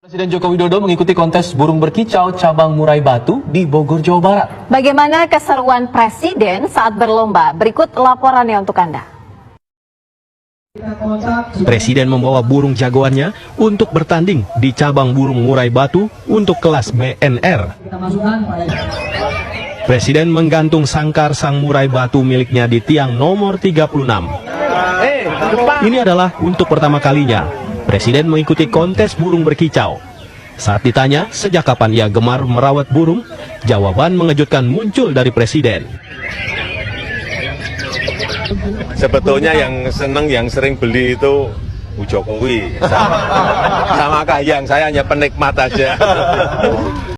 Presiden Joko Widodo mengikuti kontes burung berkicau cabang Murai Batu di Bogor, Jawa Barat. Bagaimana keseruan Presiden saat berlomba? Berikut laporannya untuk Anda. Presiden membawa burung jagoannya untuk bertanding di cabang burung Murai Batu untuk kelas BNR. Presiden menggantung sangkar sang murai batu miliknya di tiang nomor 36. Ini adalah untuk pertama kalinya Presiden mengikuti kontes burung berkicau. Saat ditanya sejak kapan ia gemar merawat burung, jawaban mengejutkan muncul dari Presiden. Sebetulnya yang seneng, yang sering beli itu Bu Jokowi sama Kahiyang, saya hanya penikmat aja.